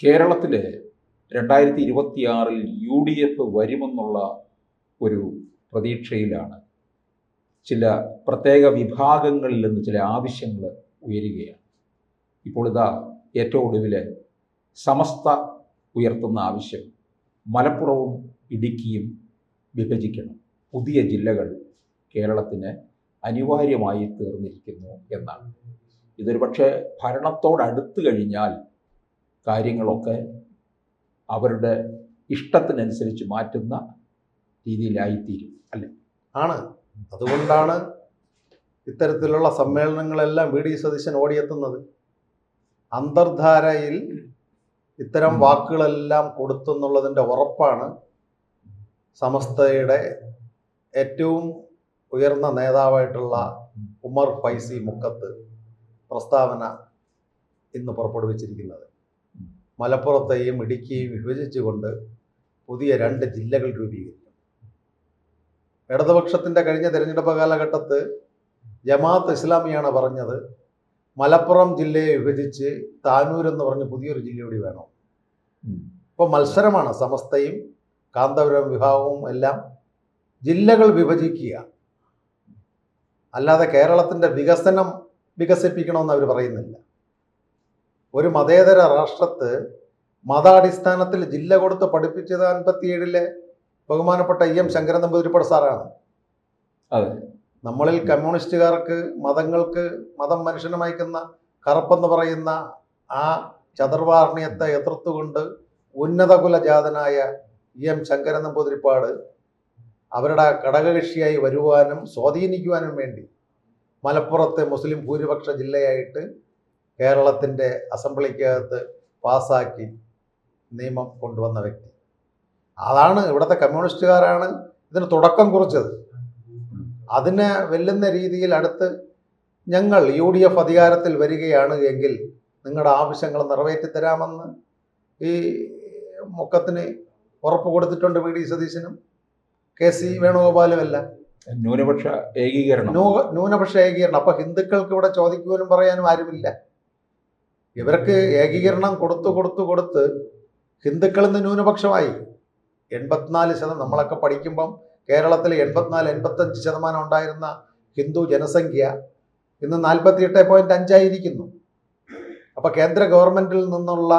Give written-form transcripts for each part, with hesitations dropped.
കേരളത്തിൽ 2026 UDF വരുമെന്നുള്ള ഒരു പ്രതീക്ഷയിലാണ് ചില പ്രത്യേക വിഭാഗങ്ങളിൽ നിന്ന് ചില ആവശ്യങ്ങൾ ഉയരുകയാണ്. ഇപ്പോൾ ഇതാ ഏറ്റവും ഒടുവിൽ സമസ്ത ഉയർത്തുന്ന ആവശ്യം മലപ്പുറവും ഇടുക്കിയും വിഭജിക്കണം, പുതിയ ജില്ലകൾ കേരളത്തിന് അനിവാര്യമായി തീർന്നിരിക്കുന്നു എന്നാണ്. ഇതൊരു പക്ഷേ ഭരണത്തോടടുത്ത് കഴിഞ്ഞാൽ കാര്യങ്ങളൊക്കെ അവരുടെ ഇഷ്ടത്തിനനുസരിച്ച് മാറ്റുന്ന രീതിയിലായിത്തീരും അല്ലേ? ആണ്. അതുകൊണ്ടാണ് ഇത്തരത്തിലുള്ള സമ്മേളനങ്ങളെല്ലാം വി ഡി സതീശൻ ഓടിയെത്തുന്നത്. അന്തർധാരയിൽ ഇത്തരം വാക്കുകളെല്ലാം കൊടുത്തെന്നുള്ളതിൻ്റെ ഉറപ്പാണ് സമസ്തയുടെ ഏറ്റവും ഉയർന്ന നേതാവായിട്ടുള്ള ഉമർ ഫൈസി മുക്കത്ത് പ്രസ്താവന ഇന്ന് പുറപ്പെടുവിച്ചിരിക്കുന്നത്. മലപ്പുറത്തെയും ഇടുക്കിയെയും വിഭജിച്ചുകൊണ്ട് പുതിയ 2 ജില്ലകൾ രൂപീകരിക്കും. ഇടതുപക്ഷത്തിൻ്റെ കഴിഞ്ഞ തെരഞ്ഞെടുപ്പ് കാലഘട്ടത്ത് ജമാഅത്ത് ഇസ്ലാമിയാണ് പറഞ്ഞത് മലപ്പുറം ജില്ലയെ വിഭജിച്ച് താനൂർ എന്ന് പറഞ്ഞ് പുതിയൊരു ജില്ല കൂടി വേണം. ഇപ്പോൾ മത്സരമാണ്. സമസ്തയും കാന്തപുരം വിഭാഗവും എല്ലാം ജില്ലകൾ വിഭജിക്കുക, അല്ലാതെ കേരളത്തിൻ്റെ വികസനം വികസിപ്പിക്കണമെന്ന് അവർ പറയുന്നില്ല. ഒരു മതേതര രാഷ്ട്രത്ത് മതാടിസ്ഥാനത്തിൽ ജില്ല കൊടുത്ത് പഠിപ്പിച്ചത് 57-ലെ ബഹുമാനപ്പെട്ട EM ശങ്കരൻ നമ്പൂതിരിപ്പാട് സാറാണ്. അതെ, നമ്മളിൽ കമ്മ്യൂണിസ്റ്റുകാർക്ക് മതങ്ങൾക്ക് മതം മനുഷ്യനെ മയക്കുന്ന കറുപ്പെന്ന് പറയുന്ന ആ ചതുർവാർണിയത്തെ എതിർത്തുകൊണ്ട് ഉന്നത കുലജാതനായ EM ശങ്കരൻ നമ്പൂതിരിപ്പാട് അവരുടെ ഘടകകക്ഷിയായി വരുവാനും സ്വാധീനിക്കുവാനും വേണ്ടി മലപ്പുറത്തെ മുസ്ലിം ഭൂരിപക്ഷ ജില്ലയായിട്ട് കേരളത്തിൻ്റെ അസംബ്ലിക്കകത്ത് പാസ്സാക്കി നിയമം കൊണ്ടുവന്ന വ്യക്തി. അതാണ് ഇവിടുത്തെ കമ്മ്യൂണിസ്റ്റുകാരാണ് ഇതിന് തുടക്കം കുറിച്ചത്. അതിനെ വെല്ലുന്ന രീതിയിൽ അടുത്ത് ഞങ്ങൾ UDF അധികാരത്തിൽ വരികയാണ് എങ്കിൽ നിങ്ങളുടെ ആവശ്യങ്ങൾ നിറവേറ്റിത്തരാമെന്ന് ഈ മുക്കത്തിന് ഉറപ്പ് കൊടുത്തിട്ടുണ്ട് വി ഡി സതീശനും KC വേണുഗോപാലും എല്ലാം. ന്യൂനപക്ഷ ഏകീകരണം. അപ്പൊ ഹിന്ദുക്കൾക്ക് ഇവിടെ ചോദിക്കുവാനും പറയാനും ആരുമില്ല. ഇവർക്ക് ഏകീകരണം കൊടുത്ത് ഹിന്ദുക്കളിൽ നിന്ന് ന്യൂനപക്ഷമായി. 84%, നമ്മളൊക്കെ പഠിക്കുമ്പം കേരളത്തിൽ 84-85% ഉണ്ടായിരുന്ന ഹിന്ദു ജനസംഖ്യ ഇന്ന് 48.5 ആയിരിക്കുന്നു. അപ്പോൾ കേന്ദ്ര ഗവൺമെൻറ്റിൽ നിന്നുള്ള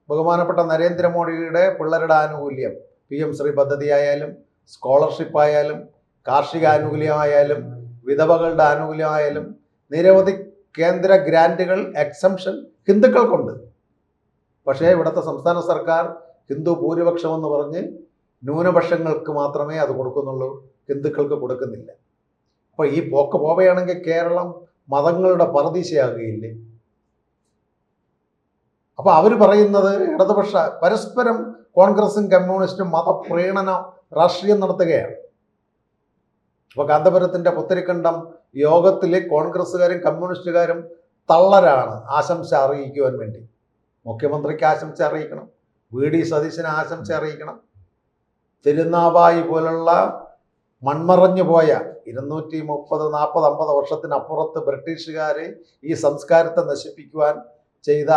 ബഹുമാനപ്പെട്ട നരേന്ദ്രമോദിയുടെ പിള്ളേരുടെ ആനുകൂല്യം, PM ശ്രീ പദ്ധതി ആയാലും സ്കോളർഷിപ്പ് ആയാലും കാർഷിക ആനുകൂല്യമായാലും വിധവകളുടെ ആനുകൂല്യമായാലും നിരവധി കേന്ദ്ര ഗ്രാൻറ്റുകൾ എക്സംഷൻ ഹിന്ദുക്കൾക്കുണ്ട്. പക്ഷേ ഇവിടുത്തെ സംസ്ഥാന സർക്കാർ ഹിന്ദു ഭൂരിപക്ഷമെന്ന് പറഞ്ഞ് ന്യൂനപക്ഷങ്ങൾക്ക് മാത്രമേ അത് കൊടുക്കുന്നുള്ളൂ, ഹിന്ദുക്കൾക്ക് കൊടുക്കുന്നില്ല. അപ്പോൾ ഈ പോക്ക് പോവുകയാണെങ്കിൽ കേരളം മതങ്ങളുടെ പറദീശയാകുകയില്ലേ? അപ്പോൾ അവർ പറയുന്നത് ഇടതുപക്ഷ പരസ്പരം കോൺഗ്രസും കമ്മ്യൂണിസ്റ്റും മതപ്രീണന രാഷ്ട്രീയം നടത്തുകയാണ്. അപ്പോൾ കാന്തപുരത്തിൻ്റെ പുത്തരിക്കണ്ടം യോഗത്തിൽ കോൺഗ്രസ്സുകാരും കമ്മ്യൂണിസ്റ്റുകാരും തള്ളരാണ് ആശംസ അറിയിക്കുവാൻ വേണ്ടി. മുഖ്യമന്ത്രിക്ക് ആശംസ അറിയിക്കണം, വി ഡി സതീശന് ആശംസ അറിയിക്കണം. തിരുനാവായി പോലുള്ള മൺമറഞ്ഞു പോയ 230, 40, 50 വർഷത്തിനപ്പുറത്ത് ബ്രിട്ടീഷുകാർ ഈ സംസ്കാരത്തെ നശിപ്പിക്കുവാൻ ചെയ്ത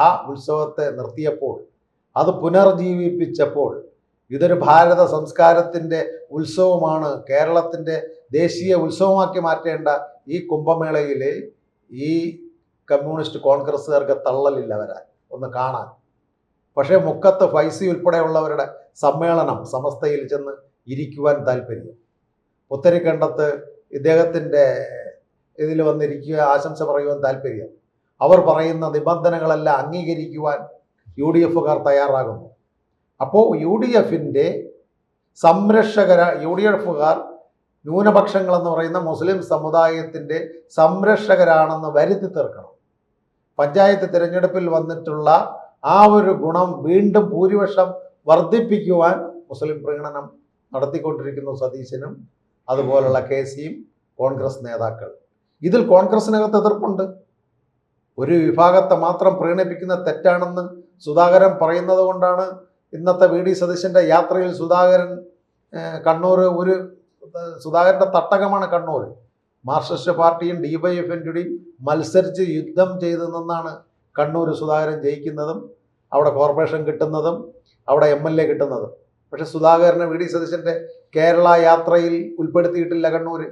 ആ ഉത്സവത്തെ നിർത്തിയപ്പോൾ, അത് പുനർജീവിപ്പിച്ചപ്പോൾ ഇതൊരു ഭാരത സംസ്കാരത്തിൻ്റെ ഉത്സവമാണ്, കേരളത്തിൻ്റെ ദേശീയ ഉത്സവമാക്കി മാറ്റേണ്ട ഈ കുംഭമേളയിൽ ഈ കമ്മ്യൂണിസ്റ്റ് കോൺഗ്രസ്സുകാർക്ക് തള്ളലില്ല വരാൻ, ഒന്ന് കാണാൻ. പക്ഷേ മുക്കത്ത് ഫൈസി ഉൾപ്പെടെയുള്ളവരുടെ സമ്മേളനം സമസ്തയിൽ ചെന്ന് ഇരിക്കുവാൻ താല്പര്യം. പുത്തരിക്കണ്ടത്ത് ഇദ്ദേഹത്തിൻ്റെ ഇതിൽ വന്നിരിക്കുക, ആശംസ പറയുവാൻ താല്പര്യം. അവർ പറയുന്ന നിബന്ധനകളെല്ലാം അംഗീകരിക്കുവാൻ UDFകാർ തയ്യാറാകുന്നു. അപ്പോൾ UDFിൻ്റെ UDFകാർ ന്യൂനപക്ഷങ്ങളെന്ന് പറയുന്ന മുസ്ലിം സമുദായത്തിൻ്റെ സംരക്ഷകരാണെന്ന് വരുത്തി തീർക്കണം. പഞ്ചായത്ത് തിരഞ്ഞെടുപ്പിൽ വന്നിട്ടുള്ള ആ ഒരു ഗുണം വീണ്ടും ഭൂരിപക്ഷം വർദ്ധിപ്പിക്കുവാൻ മുസ്ലിം പ്രീണനം നടത്തിക്കൊണ്ടിരിക്കുന്നു സതീശനും അതുപോലുള്ള KCയും കോൺഗ്രസ് നേതാക്കൾ. ഇതിൽ കോൺഗ്രസിനകത്ത് എതിർപ്പുണ്ട്. ഒരു വിഭാഗത്തെ മാത്രം പ്രീണിപ്പിക്കുന്ന തെറ്റാണെന്ന് സുധാകരൻ പറയുന്നത് കൊണ്ടാണ് ഇന്നത്തെ വി ഡി സതീശൻ്റെ യാത്രയിൽ സുധാകരൻ്റെ തട്ടകമാണ് കണ്ണൂർ. മാർക്സിസ്റ്റ് പാർട്ടിയും DYFന്റെയും മത്സരിച്ച് യുദ്ധം ചെയ്തു നിന്നാണ് കണ്ണൂർ സുധാകരൻ ജയിക്കുന്നതും അവിടെ കോർപ്പറേഷൻ കിട്ടുന്നതും അവിടെ MLA കിട്ടുന്നതും. പക്ഷെ സുധാകരനെ VD സതീശൻ്റെ കേരള യാത്രയിൽ ഉൾപ്പെടുത്തിയിട്ടില്ല. കണ്ണൂർ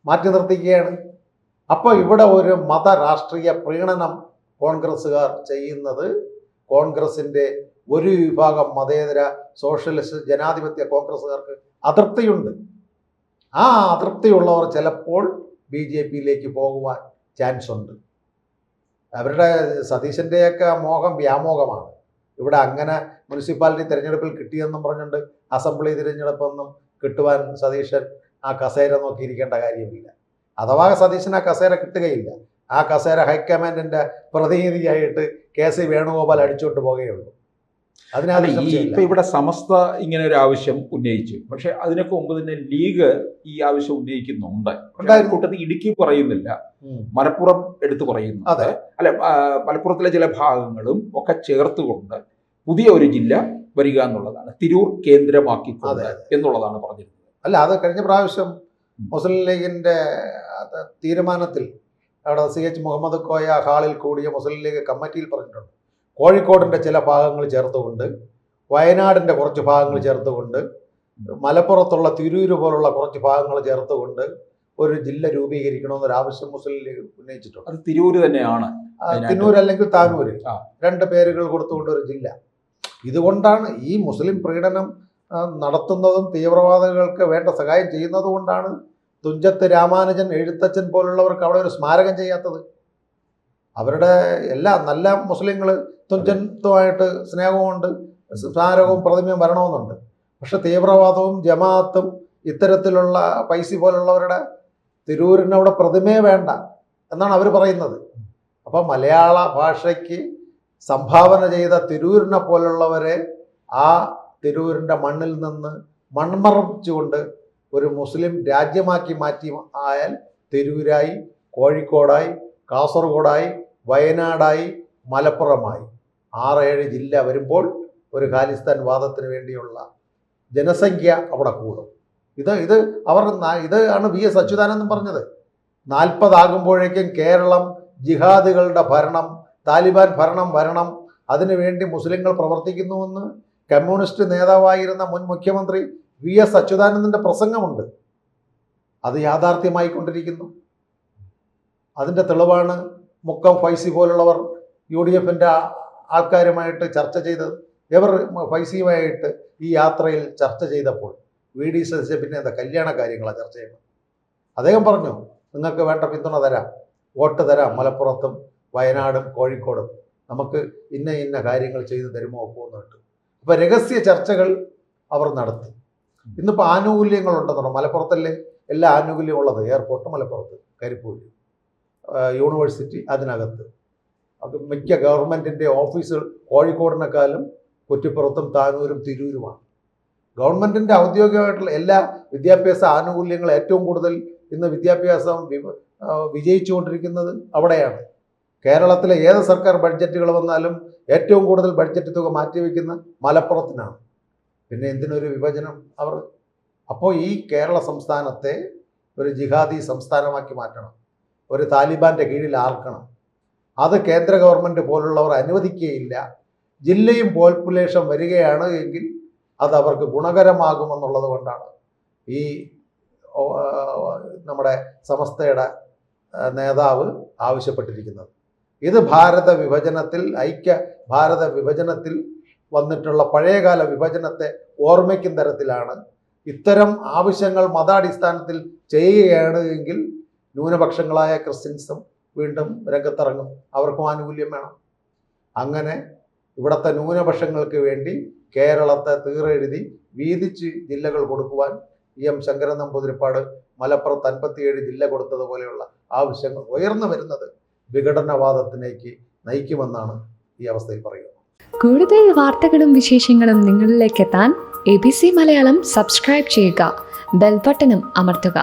മാറ്റി നിർത്തിക്കുകയാണ്. അപ്പോൾ ഇവിടെ ഒരു മതരാഷ്ട്രീയ പ്രീണനം കോൺഗ്രസ്സുകാർ ചെയ്യുന്നത് കോൺഗ്രസിൻ്റെ ഒരു വിഭാഗം മതേതര സോഷ്യലിസ്റ്റ് ജനാധിപത്യ കോൺഗ്രസ്സുകാർക്ക് അതൃപ്തിയുണ്ട്. ആ അതൃപ്തിയുള്ളവർ ചിലപ്പോൾ BJPയിലേക്ക് പോകുവാൻ ചാൻസ് ഉണ്ട്. അവരുടെ സതീശൻ്റെയൊക്കെ മോഹം വ്യാമോഹമാണ്. ഇവിടെ അങ്ങനെ മുനിസിപ്പാലിറ്റി തിരഞ്ഞെടുപ്പിൽ കിട്ടിയെന്നും പറഞ്ഞുകൊണ്ട് അസംബ്ലി തിരഞ്ഞെടുപ്പൊന്നും കിട്ടുവാൻ സതീശൻ ആ കസേര നോക്കിയിരിക്കേണ്ട കാര്യമില്ല. അഥവാ സതീശൻ ആ കസേര കിട്ടുകയില്ല, ആ കസേര ഹൈക്കമാൻഡിൻ്റെ പ്രതിനിധിയായിട്ട് KC വേണുഗോപാൽ അടിച്ചുകൊണ്ട് പോകുകയുള്ളൂ. ഇപ്പൊ ഇവിടെ സമസ്ത ഇങ്ങനെ ഒരു ആവശ്യം ഉന്നയിച്ചു. പക്ഷെ അതിനൊക്കെ മുമ്പ് തന്നെ ലീഗ് ഈ ആവശ്യം ഉന്നയിക്കുന്നുണ്ട്. കൂട്ടത്തിൽ ഇടുക്കി പറയുന്നില്ല, മലപ്പുറം എടുത്തു പറയുന്നു. അതെ, അല്ല, മലപ്പുറത്തിലെ ചില ഭാഗങ്ങളും ഒക്കെ ചേർത്തുകൊണ്ട് പുതിയ ഒരു ജില്ല വരിക എന്നുള്ളതാണ്, തിരൂർ കേന്ദ്രമാക്കിക്കൊണ്ട് എന്നുള്ളതാണ് പറഞ്ഞിരുന്നത്. അല്ല, അത് കഴിഞ്ഞ പ്രാവശ്യം മുസ്ലിം ലീഗിന്റെ തീരുമാനത്തിൽ അവിടെ CH മുഹമ്മദ് കോയ ഹാളിൽ കൂടിയ മുസ്ലിം ലീഗ് കമ്മിറ്റിയിൽ പറഞ്ഞിട്ടുണ്ട്. കോഴിക്കോടിൻ്റെ ചില ഭാഗങ്ങൾ ചേർത്തുകൊണ്ട്, വയനാടിൻ്റെ കുറച്ച് ഭാഗങ്ങൾ ചേർത്തുകൊണ്ട്, മലപ്പുറത്തുള്ള തിരൂര് പോലുള്ള കുറച്ച് ഭാഗങ്ങൾ ചേർത്തുകൊണ്ട് ഒരു ജില്ല രൂപീകരിക്കണമെന്നൊരു ആവശ്യം മുസ്ലിം ലീഗ് ഉന്നയിച്ചിട്ടുണ്ട്. അത് തിരൂര് തന്നെയാണ്, തിരൂർ അല്ലെങ്കിൽ താനൂര്, രണ്ട് പേരുകൾ കൊടുത്തുകൊണ്ട് ഒരു ജില്ല. ഇതുകൊണ്ടാണ് ഈ മുസ്ലിം പ്രീണനം നടത്തുന്നതും തീവ്രവാദികൾക്ക് വേണ്ട സഹായം ചെയ്യുന്നത് കൊണ്ടാണ് തുഞ്ചത്ത് രാമാനുജൻ, എഴുത്തച്ഛൻ പോലുള്ളവർക്ക് അവിടെ ഒരു സ്മാരകം ചെയ്യാത്തത്. അവരുടെ എല്ലാ നല്ല മുസ്ലിങ്ങൾ തുഞ്ചത്തുമായിട്ട് സ്നേഹമുണ്ട്, സ്മാരകവും പ്രതിമയും വരണമെന്നുണ്ട്. പക്ഷെ തീവ്രവാദവും ജമാഅത്തും ഇത്തരത്തിലുള്ള പൈസി പോലുള്ളവരുടെ തിരൂരിനവിടെ പ്രതിമയെ വേണ്ട എന്നാണ് അവർ പറയുന്നത്. അപ്പം മലയാള ഭാഷയ്ക്ക് സംഭാവന ചെയ്ത തിരൂരിനെ പോലുള്ളവരെ ആ തിരൂരിൻ്റെ മണ്ണിൽ നിന്ന് മൺമറച്ചുകൊണ്ട് ഒരു മുസ്ലിം രാജ്യമാക്കി മാറ്റി ആയാൽ തിരൂരായി, കോഴിക്കോടായി, കാസർഗോഡായി, വയനാടായി, മലപ്പുറമായി 6-7 ജില്ല വരുമ്പോൾ ഒരു ഖാലിസ്ഥാൻ വാദത്തിന് വേണ്ടിയുള്ള ജനസംഖ്യ അവിടെ കൂടും. ഇതാണ് VS അച്യുതാനന്ദൻ പറഞ്ഞത്. 40 ആകുമ്പോഴേക്കും കേരളം ജിഹാദികളുടെ ഭരണം, താലിബാൻ ഭരണം വരണം, അതിനുവേണ്ടി മുസ്ലിങ്ങൾ പ്രവർത്തിക്കുന്നുവെന്ന് കമ്മ്യൂണിസ്റ്റ് നേതാവായിരുന്ന മുൻ മുഖ്യമന്ത്രി VS അച്യുതാനന്ദൻ്റെ പ്രസംഗമുണ്ട്. അത് യാഥാർത്ഥ്യമായിക്കൊണ്ടിരിക്കുന്നു. അതിൻ്റെ തെളിവാണ് മുക്കം ഫൈസി പോലുള്ളവർ UDFൻ്റെ ആൾക്കാരുമായിട്ട് ചർച്ച ചെയ്തത്. ഇവർ ഫൈസിയുമായിട്ട് ഈ യാത്രയിൽ ചർച്ച ചെയ്തപ്പോൾ VD സതീശൻ പിന്നെ എന്താ കല്യാണ കാര്യങ്ങളാണ് ചർച്ച ചെയ്യുന്നത്. അദ്ദേഹം പറഞ്ഞു, നിങ്ങൾക്ക് വേണ്ട പിന്തുണ തരാം, വോട്ട് തരാം, മലപ്പുറത്തും വയനാടും കോഴിക്കോടും നമുക്ക് ഇന്ന കാര്യങ്ങൾ ചെയ്തു തരുമോ പോകുന്നുണ്ട്. അപ്പോൾ രഹസ്യ ചർച്ചകൾ അവർ നടത്തി. ഇന്നിപ്പോൾ ആനുകൂല്യങ്ങളുണ്ടെന്നുണ്ടോ? മലപ്പുറത്തല്ലേ എല്ലാ ആനുകൂല്യവും ഉള്ളത്. എയർപോർട്ട് മലപ്പുറത്ത്, കരിപ്പൂര്, യൂണിവേഴ്സിറ്റി അതിനകത്ത്, അത് മിക്ക ഗവൺമെൻറ്റിൻ്റെ ഓഫീസുകൾ കോഴിക്കോടിനേക്കാളും കുറ്റിപ്പുറത്തും താനൂരും തിരൂരുമാണ്. ഗവൺമെൻറ്റിൻ്റെ ഔദ്യോഗികമായിട്ടുള്ള എല്ലാ വിദ്യാഭ്യാസ ആനുകൂല്യങ്ങളും ഏറ്റവും കൂടുതൽ ഇന്ന് വിദ്യാഭ്യാസം വിജയിച്ചുകൊണ്ടിരിക്കുന്നത് അവിടെയാണ്. കേരളത്തിലെ ഏത് സർക്കാർ ബഡ്ജറ്റുകൾ വന്നാലും ഏറ്റവും കൂടുതൽ ബഡ്ജറ്റ് തുക മാറ്റിവെക്കുന്ന മലപ്പുറത്തിനാണ്. പിന്നെ എന്തിനൊരു വിഭജനം അവർ? അപ്പോൾ ഈ കേരള സംസ്ഥാനത്തെ ഒരു ജിഹാദി സംസ്ഥാനമാക്കി മാറ്റണം, ഒരു താലിബാൻ്റെ കീഴിൽ ആർക്കണം. അത് കേന്ദ്ര ഗവൺമെൻറ് പോലുള്ളവർ അനുവദിക്കുകയില്ല. ജില്ലയും പോപ്പുലേഷൻ വരികയാണ് എങ്കിൽ അത് അവർക്ക് ഗുണകരമാകുമെന്നുള്ളത് കൊണ്ടാണ് ഈ നമ്മുടെ സമസ്തയുടെ നേതാവ് ആവശ്യപ്പെട്ടിരിക്കുന്നത്. ഇത് ഭാരത വിഭജനത്തിൽ, ഐക്യ ഭാരത വിഭജനത്തിൽ വന്നിട്ടുള്ള പഴയകാല വിഭജനത്തെ ഓർമ്മിക്കുന്ന തരത്തിലാണ്. ഇത്തരം ആവശ്യങ്ങൾ മതാടിസ്ഥാനത്തിൽ ചെയ്യുകയാണ് എങ്കിൽ ന്യൂനപക്ഷങ്ങളായ ക്രിസ്ത്യൻസും വീണ്ടും രംഗത്തിറങ്ങും, അവർക്കും ആനുകൂല്യം വേണം. അങ്ങനെ ഇവിടുത്തെ ന്യൂനപക്ഷങ്ങൾക്ക് വേണ്ടി കേരളത്തെ തീറെഴുതി വീതിച്ച് ജില്ലകൾ കൊടുക്കുവാൻ EM ശങ്കരൻ നമ്പൂതിരിപ്പാട് മലപ്പുറത്ത് 57 ജില്ല കൊടുത്തതുപോലെയുള്ള ആവശ്യങ്ങൾ ഉയർന്നു വരുന്നത് വിഘടനവാദത്തിലേക്ക് നയിക്കുമെന്നാണ് ഈ അവസ്ഥയിൽ പറയുന്നത്. കൂടുതൽ വാർത്തകളും വിശേഷങ്ങളും നിങ്ങളിലേക്ക് എത്താൻ ABC മലയാളം സബ്സ്ക്രൈബ് ചെയ്യുക, ബെൽ ബട്ടണും അമർത്തുക.